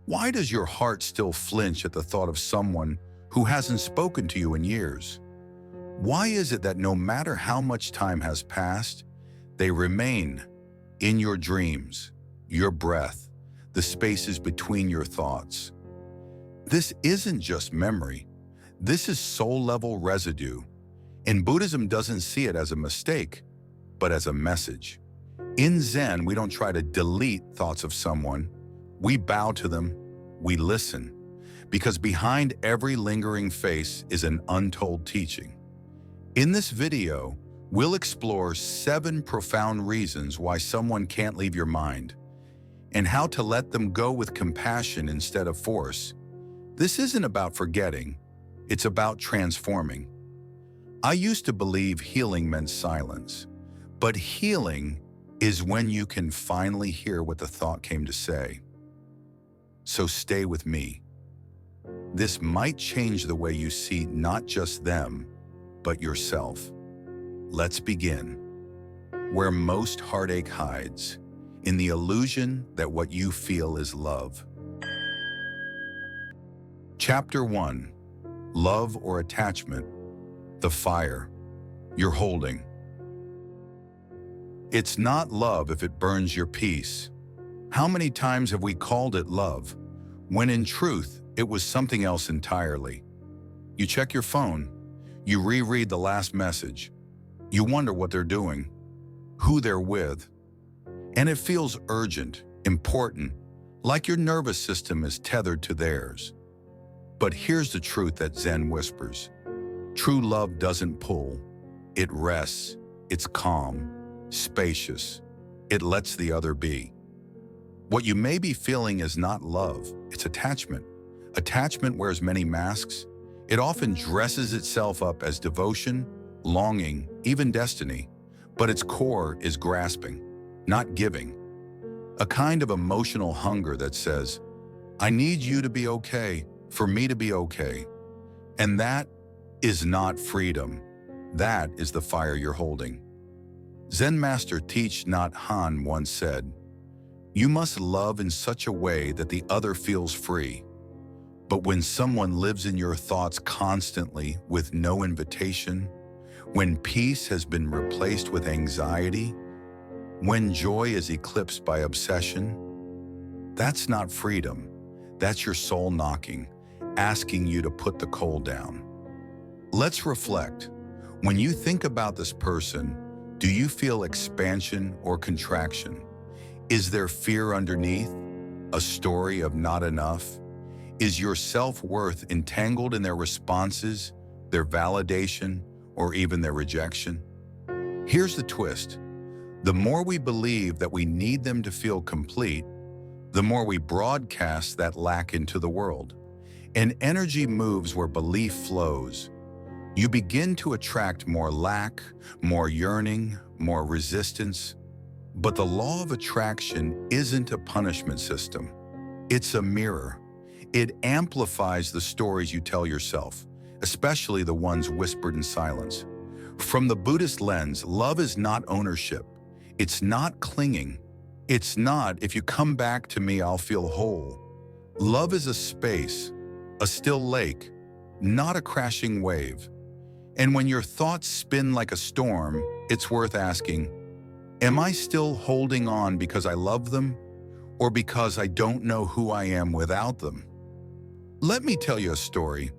Why does your heart still flinch at the thought of someone who hasn't spoken to you in years? Why is it that no matter how much time has passed, they remain in your dreams, your breath, the spaces between your thoughts? This isn't just memory. This is soul-level residue, and Buddhism doesn't see it as a mistake, but as a message. In Zen, we don't try to delete thoughts of someone. We bow to them, we listen, because behind every lingering face is an untold teaching. In this video, we'll explore 7 profound reasons why someone can't leave your mind, and how to let them go with compassion instead of force. This isn't about forgetting, it's about transforming. I used to believe healing meant silence, but healing is when you can finally hear what the thought came to say. So stay with me. This might change the way you see not just them, but yourself. Let's begin. Where most heartache hides, in the illusion that what you feel is love. Chapter 1. Love or attachment. The fire you're holding. It's not love if it burns your peace. How many times have we called it love, when in truth, it was something else entirely? You check your phone, you reread the last message, you wonder what they're doing, who they're with, and it feels urgent, important, like your nervous system is tethered to theirs. But here's the truth that Zen whispers. True love doesn't pull, it rests, it's calm, spacious, it lets the other be. What you may be feeling is not love, it's attachment. Attachment wears many masks. It often dresses itself up as devotion, longing, even destiny, but its core is grasping, not giving. A kind of emotional hunger that says, I need you to be okay, for me to be okay. And that is not freedom. That is the fire you're holding. Zen master Thich Nhat Hanh once said, you must love in such a way that the other feels free. But when someone lives in your thoughts constantly with no invitation, when peace has been replaced with anxiety, when joy is eclipsed by obsession, that's not freedom. That's your soul knocking, asking you to put the coal down. Let's reflect. When you think about this person, do you feel expansion or contraction? Is there fear underneath? A story of not enough? Is your self-worth entangled in their responses, their validation, or even their rejection? Here's the twist. The more we believe that we need them to feel complete, the more we broadcast that lack into the world. And energy moves where belief flows. You begin to attract more lack, more yearning, more resistance. But the law of attraction isn't a punishment system. It's a mirror. It amplifies the stories you tell yourself, especially the ones whispered in silence. From the Buddhist lens, love is not ownership. It's not clinging. It's not, if you come back to me, I'll feel whole. Love is a space, a still lake, not a crashing wave. And when your thoughts spin like a storm, it's worth asking, am I still holding on because I love them, or because I don't know who I am without them? Let me tell you a story.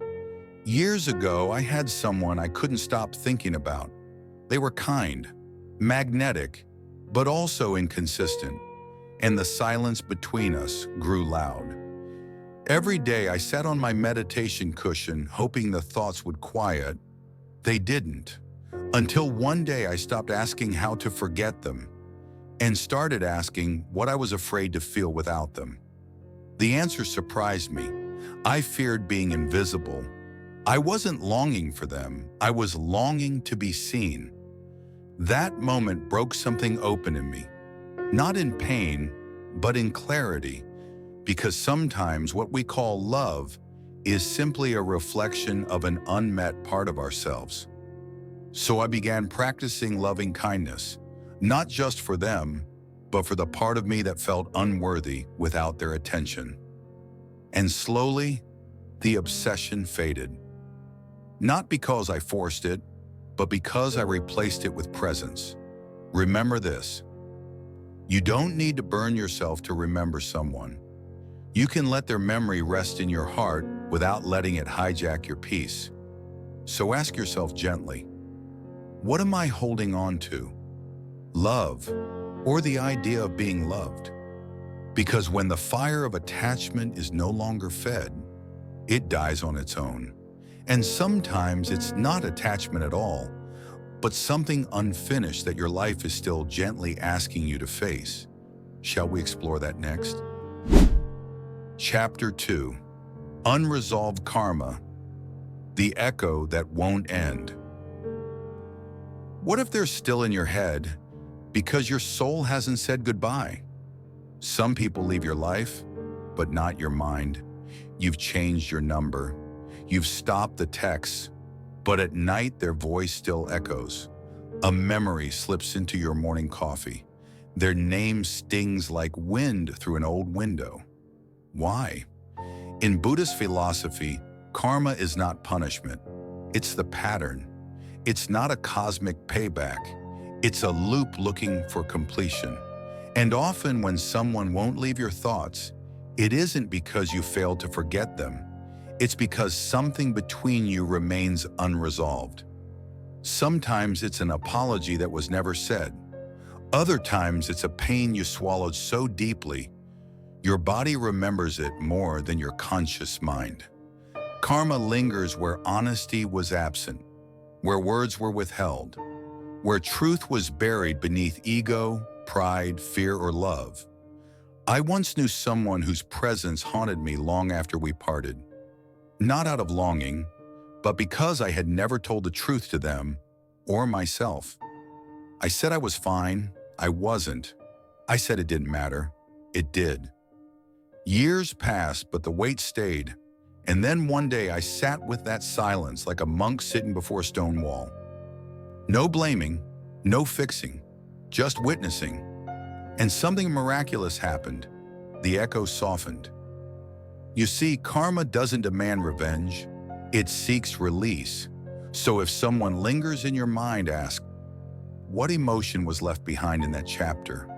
Years ago, I had someone I couldn't stop thinking about. They were kind, magnetic, but also inconsistent, and the silence between us grew loud. Every day I sat on my meditation cushion hoping the thoughts would quiet. They didn't, until one day I stopped asking how to forget them and started asking what I was afraid to feel without them. The answer surprised me. I feared being invisible. I wasn't longing for them. I was longing to be seen. That moment broke something open in me, not in pain, but in clarity, because sometimes what we call love is simply a reflection of an unmet part of ourselves. So I began practicing loving kindness, not just for them, but for the part of me that felt unworthy without their attention. And slowly, the obsession faded. Not because I forced it, but because I replaced it with presence. Remember this: you don't need to burn yourself to remember someone. You can let their memory rest in your heart without letting it hijack your peace. So ask yourself gently, what am I holding on to? Love, or the idea of being loved? Because when the fire of attachment is no longer fed, it dies on its own. And sometimes it's not attachment at all, but something unfinished that your life is still gently asking you to face. Shall we explore that next? Chapter 2. Unresolved Karma, the echo that won't end. What if they're still in your head because your soul hasn't said goodbye? Some people leave your life, but not your mind. You've changed your number. You've stopped the texts, but at night their voice still echoes. A memory slips into your morning coffee. Their name stings like wind through an old window. Why? In Buddhist philosophy, karma is not punishment. It's the pattern. It's not a cosmic payback. It's a loop looking for completion. And often when someone won't leave your thoughts, it isn't because you failed to forget them. It's because something between you remains unresolved. Sometimes it's an apology that was never said. Other times it's a pain you swallowed so deeply, your body remembers it more than your conscious mind. Karma lingers where honesty was absent, where words were withheld, where truth was buried beneath ego, pride, fear, or love. I once knew someone whose presence haunted me long after we parted. Not out of longing, but because I had never told the truth to them or myself. I said I was fine. I wasn't. I said it didn't matter. It did. Years passed, but the weight stayed. And then one day I sat with that silence like a monk sitting before a stone wall. No blaming, no fixing, just witnessing. And something miraculous happened. The echo softened. You see, karma doesn't demand revenge. It seeks release. So if someone lingers in your mind, ask, what emotion was left behind in that chapter?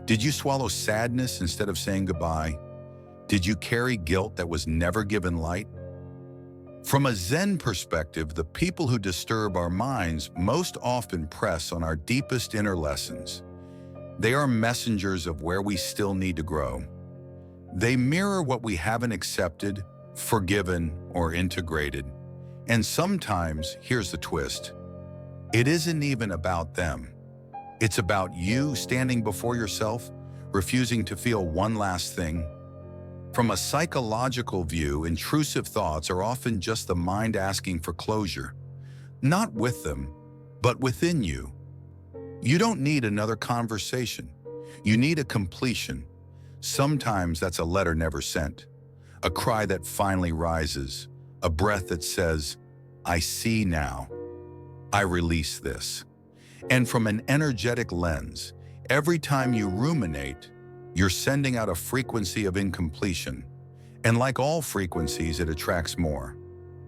Did you swallow sadness instead of saying goodbye? Did you carry guilt that was never given light? From a Zen perspective, the people who disturb our minds most often press on our deepest inner lessons. They are messengers of where we still need to grow. They mirror what we haven't accepted, forgiven, or integrated. And sometimes, here's the twist, it isn't even about them. It's about you standing before yourself, refusing to feel one last thing. From a psychological view, intrusive thoughts are often just the mind asking for closure. Not with them, but within you. You don't need another conversation. You need a completion. Sometimes that's a letter never sent, a cry that finally rises, a breath that says, I see now. I release this. And from an energetic lens, every time you ruminate, you're sending out a frequency of incompletion. And like all frequencies, it attracts more.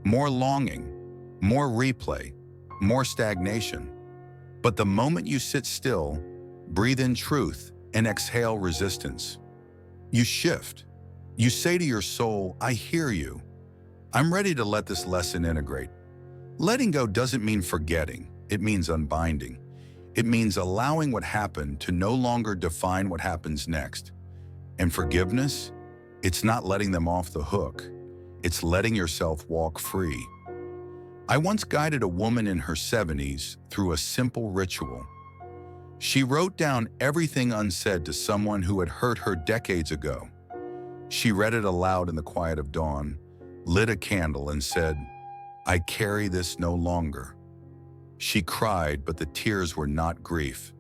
More longing, more replay, more stagnation. But the moment you sit still, breathe in truth, and exhale resistance, you shift. You say to your soul, I hear you. I'm ready to let this lesson integrate. Letting go doesn't mean forgetting. It means unbinding. It means allowing what happened to no longer define what happens next. And forgiveness, it's not letting them off the hook. It's letting yourself walk free. I once guided a woman in her 70s through a simple ritual. She wrote down everything unsaid to someone who had hurt her decades ago. She read it aloud in the quiet of dawn, lit a candle, and said, I carry this no longer. She cried, but the tears were not grief.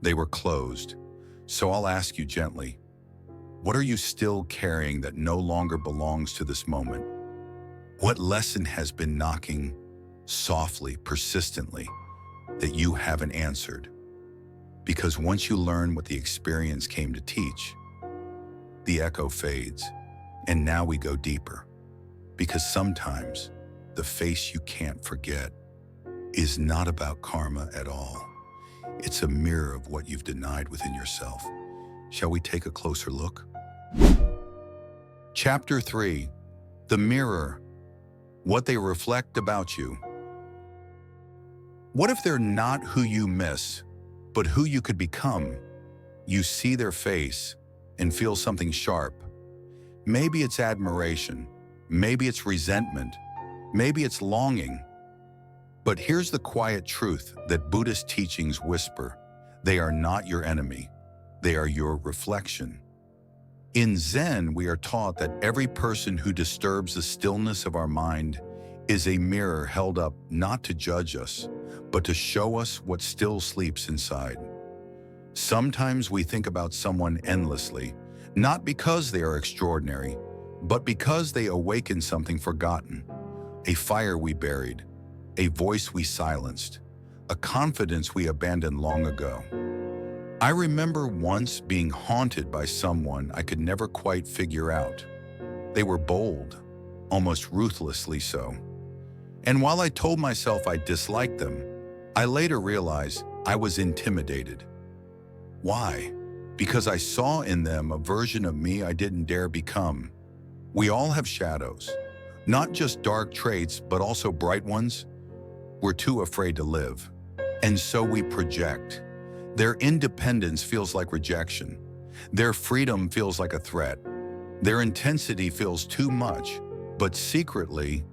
They were closed. So I'll ask you gently, what are you still carrying that no longer belongs to this moment? What lesson has been knocking softly, persistently, that you haven't answered? Because once you learn what the experience came to teach, the echo fades, And now we go deeper, because sometimes the face you can't forget is not about karma at all. It's a mirror of what you've denied within yourself. Shall we take a closer look? Chapter 3, The Mirror, What They Reflect About You. What if they're not who you miss, but who you could become? You see their face and feel something sharp. Maybe it's admiration, maybe it's resentment, maybe it's longing. But here's the quiet truth that Buddhist teachings whisper. They are not your enemy. They are your reflection. In Zen, we are taught that every person who disturbs the stillness of our mind is a mirror held up not to judge us, but to show us what still sleeps inside. Sometimes we think about someone endlessly, not because they are extraordinary, but because they awaken something forgotten, a fire we buried, a voice we silenced, a confidence we abandoned long ago. I remember once being haunted by someone I could never quite figure out. They were bold, almost ruthlessly so. And while I told myself I disliked them, I later realized I was intimidated. Why? Because I saw in them a version of me I didn't dare become. We all have shadows, not just dark traits, but also bright ones. We're too afraid to live, and so we project. Their independence feels like rejection. Their freedom feels like a threat. Their intensity feels too much. But secretly,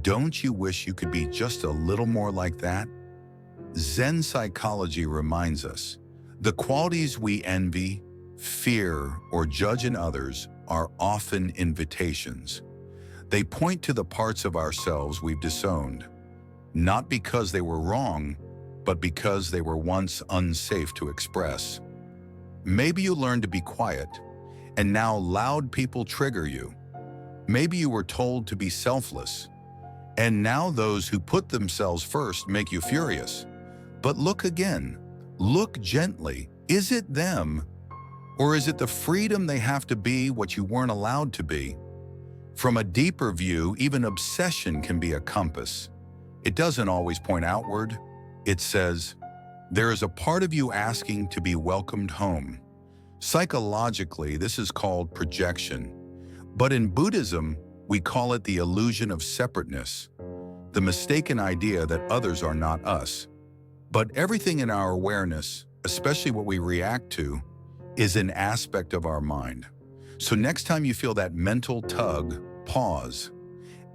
don't you wish you could be just a little more like that? Zen psychology reminds us, the qualities we envy, fear, or judge in others are often invitations. They point to the parts of ourselves we've disowned, not because they were wrong, but because they were once unsafe to express. Maybe you learned to be quiet, and now loud people trigger you. Maybe you were told to be selfless, and now those who put themselves first make you furious. But look again. Look gently. Is it them? Or is it the freedom they have to be what you weren't allowed to be? From a deeper view, even obsession can be a compass. It doesn't always point outward. It says, there is a part of you asking to be welcomed home. Psychologically, this is called projection. But in Buddhism, we call it the illusion of separateness, the mistaken idea that others are not us. But everything in our awareness, especially what we react to, is an aspect of our mind. So next time you feel that mental tug, pause.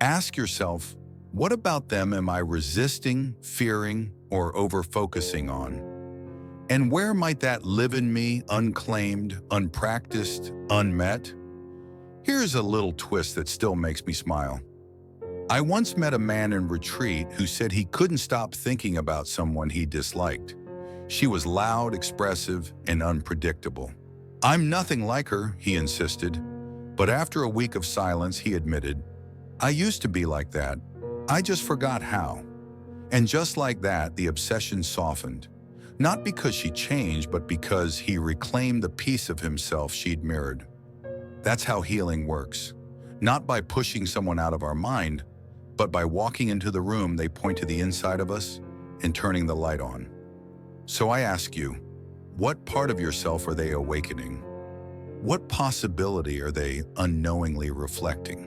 Ask yourself, what about them am I resisting, fearing, or over-focusing on? And where might that live in me, unclaimed, unpracticed, unmet? Here's a little twist that still makes me smile. I once met a man in retreat who said he couldn't stop thinking about someone he disliked. She was loud, expressive, and unpredictable. I'm nothing like her, he insisted. But after a week of silence, he admitted, I used to be like that. I just forgot how. And just like that, the obsession softened. Not because she changed, but because he reclaimed the piece of himself she'd mirrored. That's how healing works. Not by pushing someone out of our mind, but by walking into the room they point to the inside of us and turning the light on. So I ask you, what part of yourself are they awakening? What possibility are they unknowingly reflecting?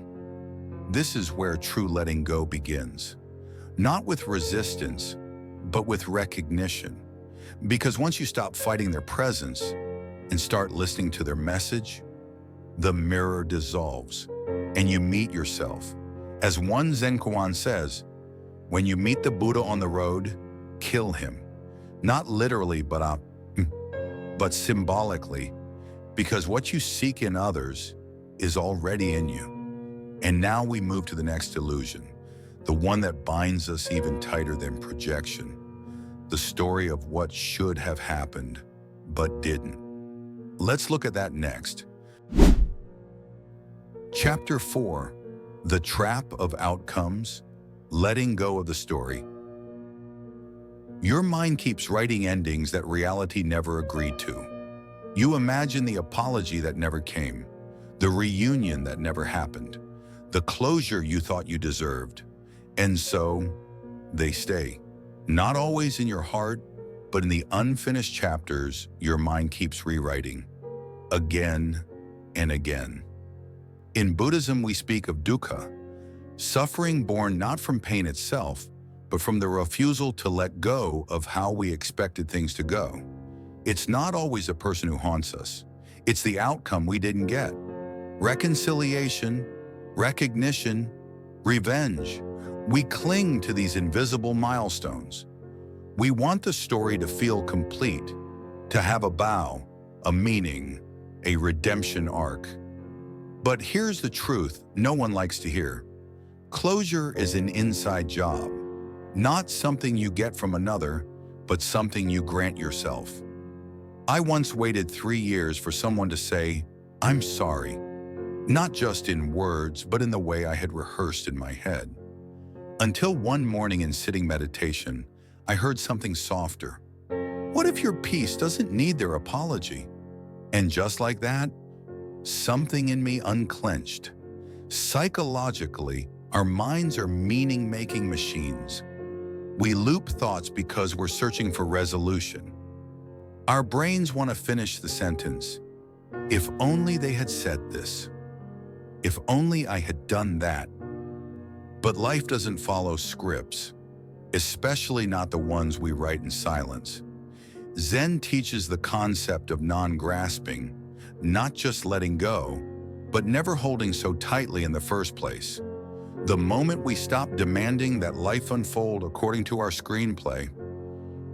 This is where true letting go begins. Not with resistance, but with recognition. Because once you stop fighting their presence and start listening to their message, the mirror dissolves and you meet yourself. As one Zen koan says, when you meet the Buddha on the road, kill him. Not literally, but symbolically, because what you seek in others is already in you. And now we move to the next illusion, the one that binds us even tighter than projection, the story of what should have happened, but didn't. Let's look at that next. Chapter 4, The Trap of Outcomes, Letting Go of the Story. Your mind keeps writing endings that reality never agreed to. You imagine the apology that never came, the reunion that never happened, the closure you thought you deserved. And so, they stay. Not always in your heart, but in the unfinished chapters your mind keeps rewriting, again and again. In Buddhism, we speak of dukkha, suffering born not from pain itself, but from the refusal to let go of how we expected things to go. It's not always a person who haunts us. It's the outcome we didn't get. Reconciliation, recognition, revenge. We cling to these invisible milestones. We want the story to feel complete, to have a bow, a meaning, a redemption arc. But here's the truth no one likes to hear. Closure is an inside job, not something you get from another, but something you grant yourself. I once waited 3 years for someone to say, "I'm sorry," not just in words, but in the way I had rehearsed in my head. Until one morning in sitting meditation, I heard something softer. What if your peace doesn't need their apology? And just like that, something in me unclenched. Psychologically, our minds are meaning-making machines. We loop thoughts because we're searching for resolution. Our brains want to finish the sentence. If only they had said this. If only I had done that. But life doesn't follow scripts, especially not the ones we write in silence. Zen teaches the concept of non-grasping, not just letting go, but never holding so tightly in the first place. The moment we stop demanding that life unfold according to our screenplay,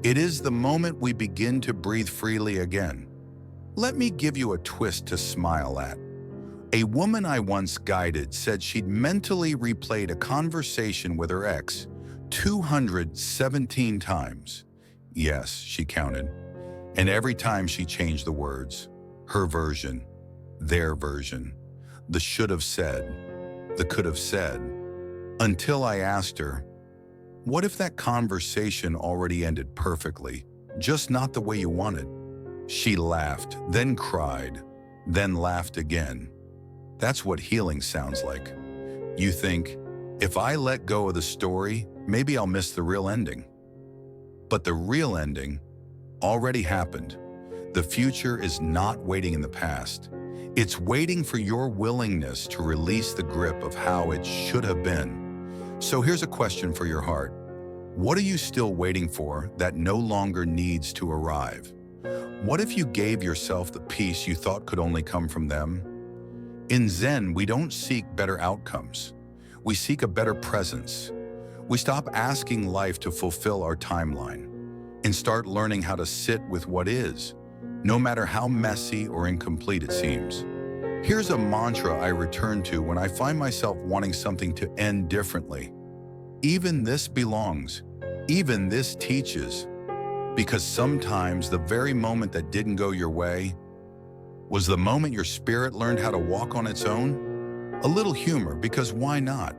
it is the moment we begin to breathe freely again. Let me give you a twist to smile at. A woman I once guided said she'd mentally replayed a conversation with her ex 217 times. Yes, she counted. And every time she changed the words, her version, their version, the should have said, the could have said, until I asked her, what if that conversation already ended perfectly, just not the way you wanted? She laughed, then cried, then laughed again. That's what healing sounds like. You think, if I let go of the story, maybe I'll miss the real ending. But the real ending already happened. The future is not waiting in the past. It's waiting for your willingness to release the grip of how it should have been. So here's a question for your heart. What are you still waiting for that no longer needs to arrive? What if you gave yourself the peace you thought could only come from them? In Zen, we don't seek better outcomes. We seek a better presence. We stop asking life to fulfill our timeline and start learning how to sit with what is, no matter how messy or incomplete it seems. Here's a mantra I return to when I find myself wanting something to end differently. Even this belongs. Even this teaches. Because sometimes the very moment that didn't go your way was the moment your spirit learned how to walk on its own. A little humor, because why not?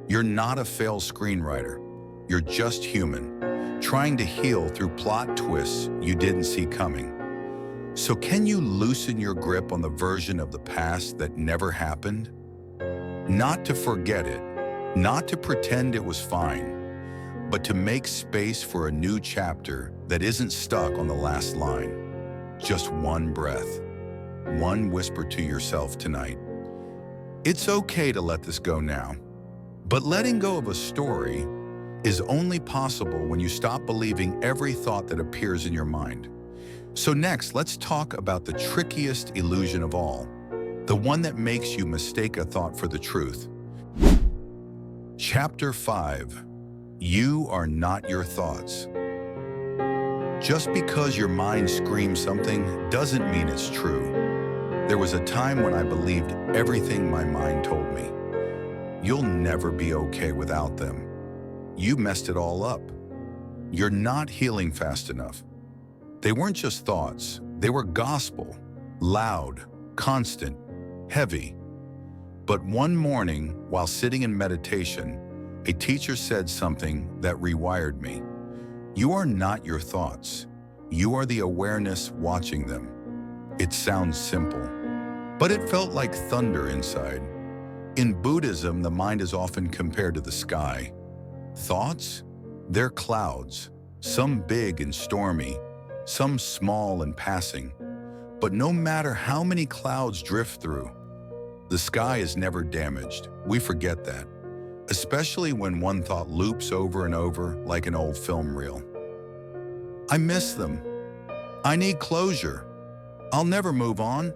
You're not a failed screenwriter. You're just human, trying to heal through plot twists you didn't see coming. So can you loosen your grip on the version of the past that never happened? Not to forget it, not to pretend it was fine, but to make space for a new chapter that isn't stuck on the last line. Just one breath, one whisper to yourself tonight. It's okay to let this go now, but letting go of a story is only possible when you stop believing every thought that appears in your mind. So next, let's talk about the trickiest illusion of all, the one that makes you mistake a thought for the truth. Chapter 5. You are not your thoughts. Just because your mind screams something doesn't mean it's true. There was a time when I believed everything my mind told me. You'll never be okay without them. You messed it all up. You're not healing fast enough. They weren't just thoughts, they were gospel, loud, constant, heavy. But one morning, while sitting in meditation, a teacher said something that rewired me. You are not your thoughts. You are the awareness watching them. It sounds simple, but it felt like thunder inside. In Buddhism, the mind is often compared to the sky. Thoughts? They're clouds, some big and stormy, some small and passing. But no matter how many clouds drift through, the sky is never damaged. We forget that, especially when one thought loops over and over like an old film reel. I miss them. I need closure. I'll never move on.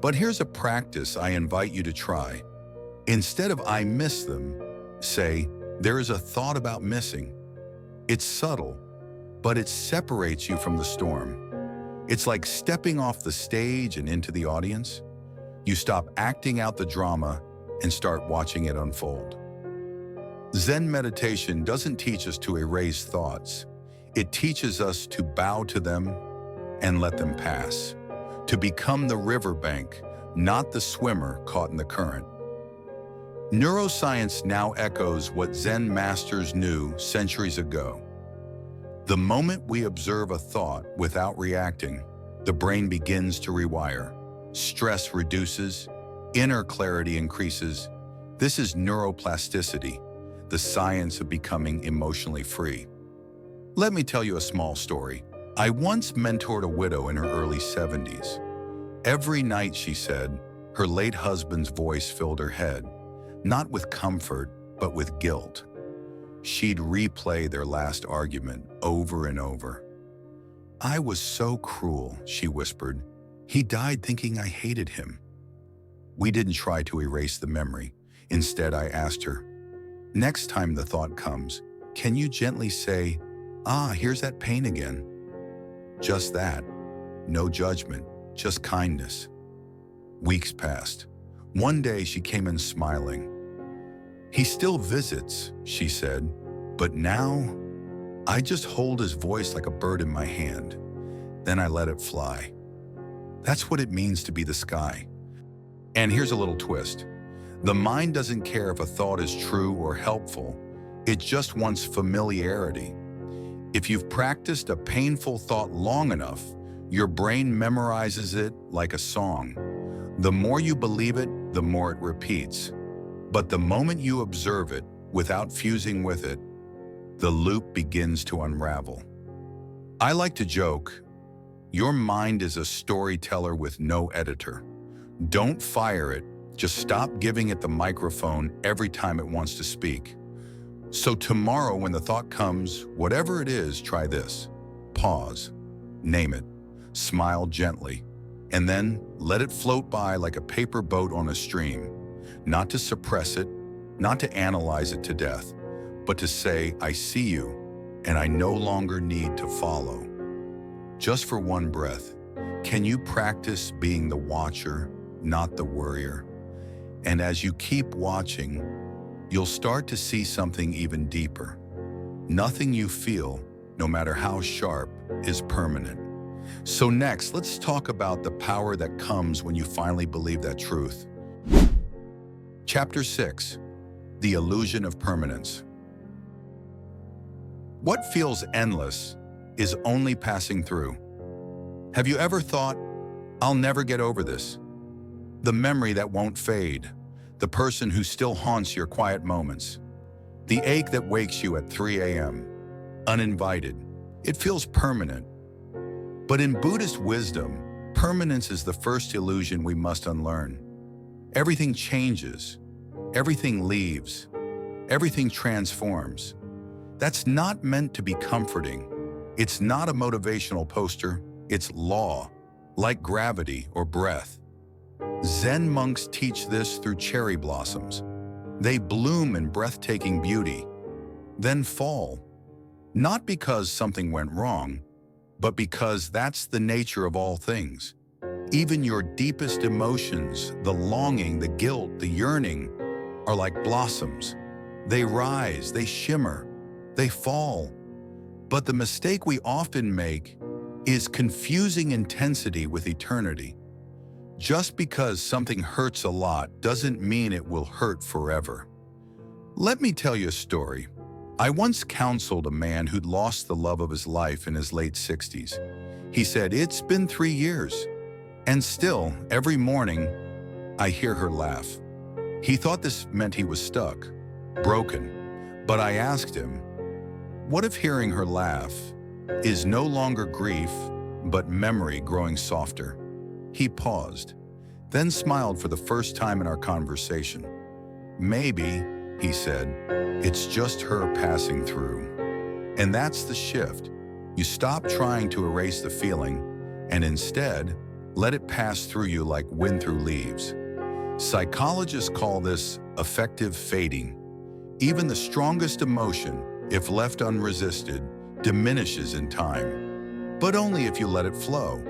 But here's a practice I invite you to try. Instead of "I miss them," say, "There is a thought about missing." It's subtle, but it separates you from the storm. It's like stepping off the stage and into the audience. You stop acting out the drama and start watching it unfold. Zen meditation doesn't teach us to erase thoughts. It teaches us to bow to them and let them pass, to become the riverbank, not the swimmer caught in the current. Neuroscience now echoes what Zen masters knew centuries ago. The moment we observe a thought without reacting, the brain begins to rewire. Stress reduces, inner clarity increases. This is neuroplasticity, the science of becoming emotionally free. Let me tell you a small story. I once mentored a widow in her early 70s. Every night, she said, her late husband's voice filled her head, not with comfort, but with guilt. She'd replay their last argument over and over. "I was so cruel," she whispered. "He died thinking I hated him." We didn't try to erase the memory. Instead, I asked her, "Next time the thought comes, can you gently say, 'Ah, here's that pain again'?" Just that. No judgment, just kindness. Weeks passed. One day she came in smiling. "He still visits," she said, "but now I just hold his voice like a bird in my hand. Then I let it fly." That's what it means to be the sky. And here's a little twist. The mind doesn't care if a thought is true or helpful. It just wants familiarity. If you've practiced a painful thought long enough, your brain memorizes it like a song. The more you believe it, the more it repeats. But the moment you observe it without fusing with it, the loop begins to unravel. I like to joke, your mind is a storyteller with no editor. Don't fire it, just stop giving it the microphone every time it wants to speak. So tomorrow when the thought comes, whatever it is, try this. Pause, name it, smile gently, and then let it float by like a paper boat on a stream. Not to suppress it, not to analyze it to death, but to say, "I see you, and I no longer need to follow." Just for one breath, can you practice being the watcher, not the worrier? And as you keep watching, you'll start to see something even deeper. Nothing you feel, no matter how sharp, is permanent. So next, let's talk about the power that comes when you finally believe that truth. Chapter 6, The Illusion of Permanence. What feels endless is only passing through. Have you ever thought, "I'll never get over this"? The memory that won't fade, the person who still haunts your quiet moments, the ache that wakes you at 3 a.m., uninvited. It feels permanent. But in Buddhist wisdom, permanence is the first illusion we must unlearn. Everything changes, everything leaves, everything transforms. That's not meant to be comforting. It's not a motivational poster, it's law, like gravity or breath. Zen monks teach this through cherry blossoms. They bloom in breathtaking beauty, then fall. Not because something went wrong, but because that's the nature of all things. Even your deepest emotions, the longing, the guilt, the yearning, are like blossoms. They rise, they shimmer, they fall. But the mistake we often make is confusing intensity with eternity. Just because something hurts a lot doesn't mean it will hurt forever. Let me tell you a story. I once counseled a man who'd lost the love of his life in his late 60s. He said, "It's been 3 years. And still, every morning, I hear her laugh. He thought this meant he was stuck, broken. But I asked him, what if hearing her laugh is no longer grief, but memory growing softer? He paused, then smiled for the first time in our conversation. Maybe, he said, it's just her passing through. And that's the shift. You stop trying to erase the feeling, and instead, let it pass through you like wind through leaves. Psychologists call this affective fading. Even the strongest emotion, if left unresisted, diminishes in time. But only if you let it flow.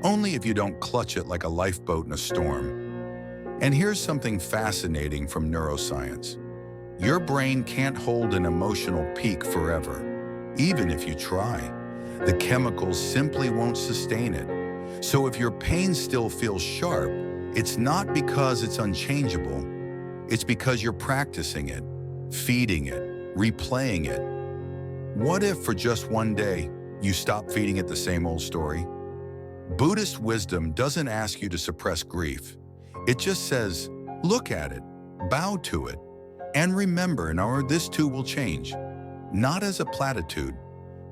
Only if you don't clutch it like a lifeboat in a storm. And here's something fascinating from neuroscience. Your brain can't hold an emotional peak forever, even if you try. The chemicals simply won't sustain it. So if your pain still feels sharp, it's not because it's unchangeable. It's because you're practicing it, feeding it, replaying it. What if for just one day, you stop feeding it the same old story? Buddhist wisdom doesn't ask you to suppress grief. It just says, look at it, bow to it, and remember, this too will change. Not as a platitude,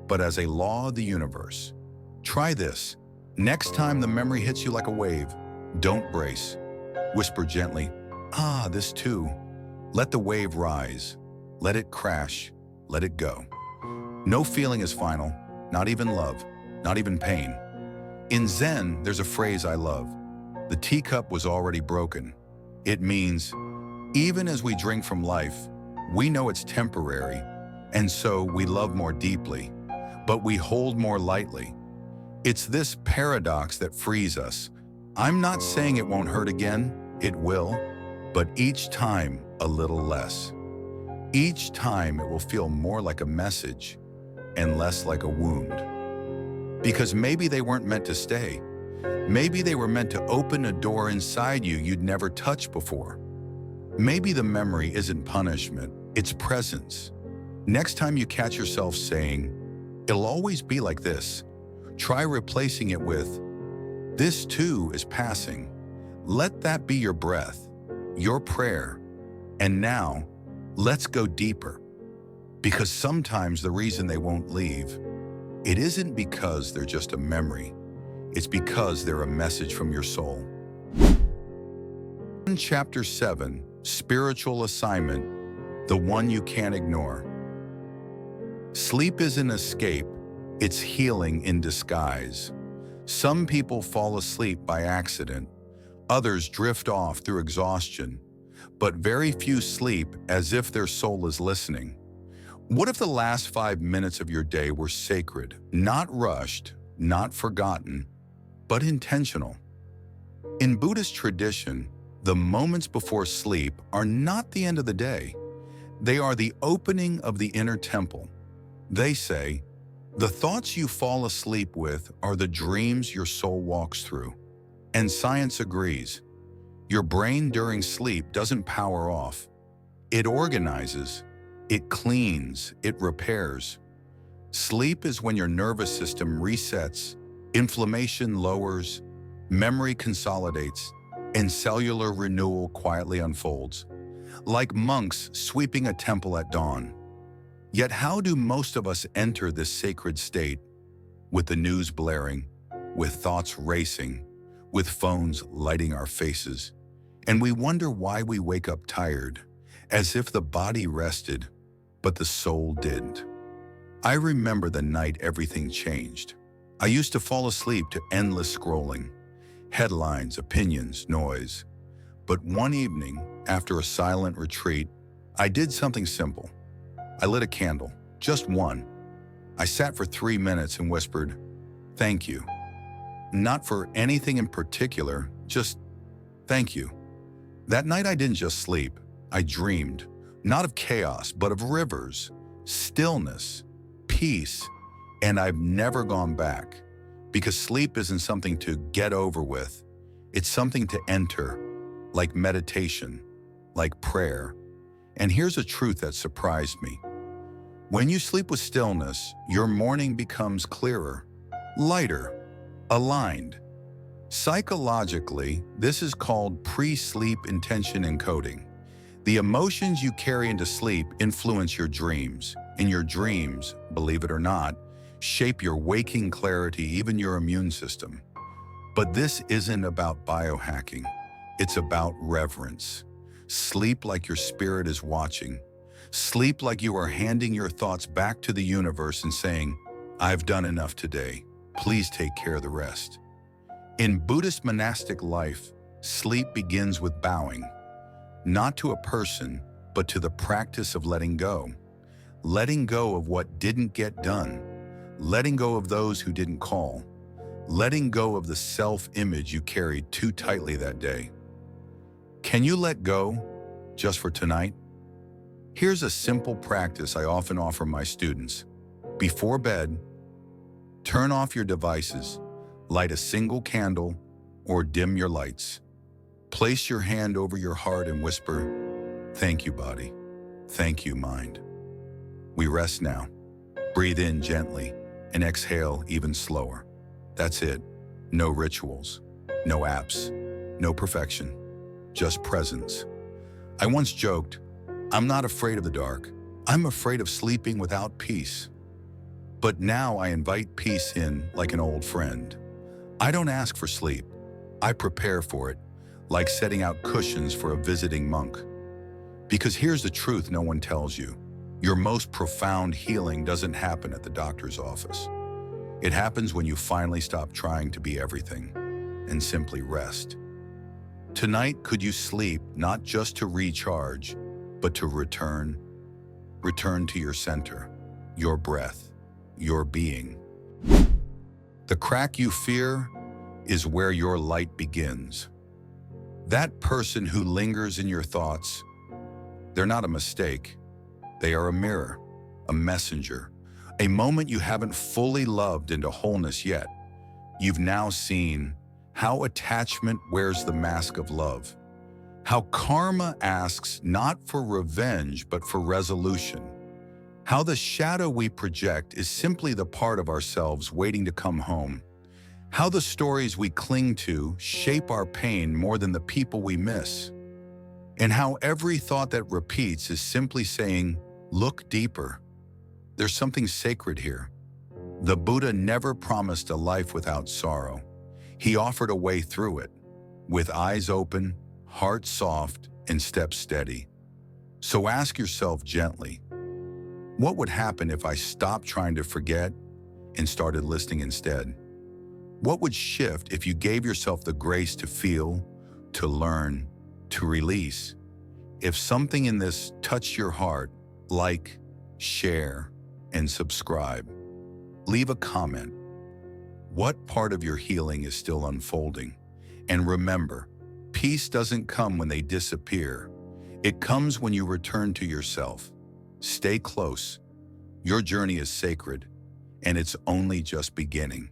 but as a law of the universe. Try this. Next time the memory hits you like a wave, don't brace. Whisper gently, this too. Let the wave rise. Let it crash. Let it go. No feeling is final, not even love, not even pain. In Zen, there's a phrase I love. The teacup was already broken. It means, even as we drink from life, we know it's temporary, and so we love more deeply, but we hold more lightly. It's this paradox that frees us. I'm not saying it won't hurt again, it will, but each time a little less. Each time it will feel more like a message and less like a wound. Because maybe they weren't meant to stay. Maybe they were meant to open a door inside you you'd never touched before. Maybe the memory isn't punishment, it's presence. Next time you catch yourself saying, it'll always be like this, try replacing it with, this too is passing. Let that be your breath, your prayer. And now, let's go deeper. Because sometimes the reason they won't leave, it isn't because they're just a memory. It's because they're a message from your soul. In Chapter 7, Spiritual Assignment, the one you can't ignore. Sleep isn't escape, it's healing in disguise. Some people fall asleep by accident, others drift off through exhaustion, but very few sleep as if their soul is listening. What if the last 5 minutes of your day were sacred, not rushed, not forgotten, but intentional? In Buddhist tradition, the moments before sleep are not the end of the day. They are the opening of the inner temple. They say, the thoughts you fall asleep with are the dreams your soul walks through. And science agrees. Your brain during sleep doesn't power off. It organizes, it cleans, it repairs. Sleep is when your nervous system resets, inflammation lowers, memory consolidates, and cellular renewal quietly unfolds, like monks sweeping a temple at dawn. Yet how do most of us enter this sacred state? With the news blaring, with thoughts racing, with phones lighting our faces, and we wonder why we wake up tired, as if the body rested, but the soul didn't. I remember the night everything changed. I used to fall asleep to endless scrolling, headlines, opinions, noise. But one evening, after a silent retreat, I did something simple. I lit a candle, just one. I sat for 3 minutes and whispered, thank you. Not for anything in particular, just thank you. That night I didn't just sleep, I dreamed, not of chaos, but of rivers, stillness, peace, and I've never gone back. Because sleep isn't something to get over with, it's something to enter, like meditation, like prayer. And here's a truth that surprised me. When you sleep with stillness, your morning becomes clearer, lighter, aligned. Psychologically, this is called pre-sleep intention encoding. The emotions you carry into sleep influence your dreams, and your dreams, believe it or not, shape your waking clarity, even your immune system. But this isn't about biohacking. It's about reverence. Sleep like your spirit is watching. Sleep like you are handing your thoughts back to the universe and saying, "I've done enough today. Please take care of the rest." In Buddhist monastic life, sleep begins with bowing, not to a person, but to the practice of letting go. Letting go of what didn't get done. Letting go of those who didn't call. Letting go of the self-image you carried too tightly that day. Can you let go just for tonight? Here's a simple practice I often offer my students. Before bed, turn off your devices, light a single candle, or dim your lights. Place your hand over your heart and whisper, "Thank you, body. Thank you, mind." We rest now. Breathe in gently and exhale even slower. That's it. No rituals, no apps, no perfection, just presence. I once joked, "I'm not afraid of the dark. I'm afraid of sleeping without peace." But now I invite peace in like an old friend. I don't ask for sleep. I prepare for it, like setting out cushions for a visiting monk. Because here's the truth no one tells you. Your most profound healing doesn't happen at the doctor's office. It happens when you finally stop trying to be everything and simply rest. Tonight, could you sleep not just to recharge, but to return? Return to your center, your breath, your being. The crack you fear is where your light begins. That person who lingers in your thoughts, they're not a mistake. They are a mirror, a messenger, a moment you haven't fully loved into wholeness yet. You've now seen how attachment wears the mask of love, how karma asks not for revenge but for resolution, how the shadow we project is simply the part of ourselves waiting to come home, how the stories we cling to shape our pain more than the people we miss, and how every thought that repeats is simply saying, "Look deeper." There's something sacred here. The Buddha never promised a life without sorrow. He offered a way through it, with eyes open, heart soft, and steps steady. So ask yourself gently, what would happen if I stopped trying to forget and started listening instead? What would shift if you gave yourself the grace to feel, to learn, to release? If something in this touched your heart, like, share, and subscribe. Leave a comment. What part of your healing is still unfolding? And remember, peace doesn't come when they disappear. It comes when you return to yourself. Stay close. Your journey is sacred, and it's only just beginning.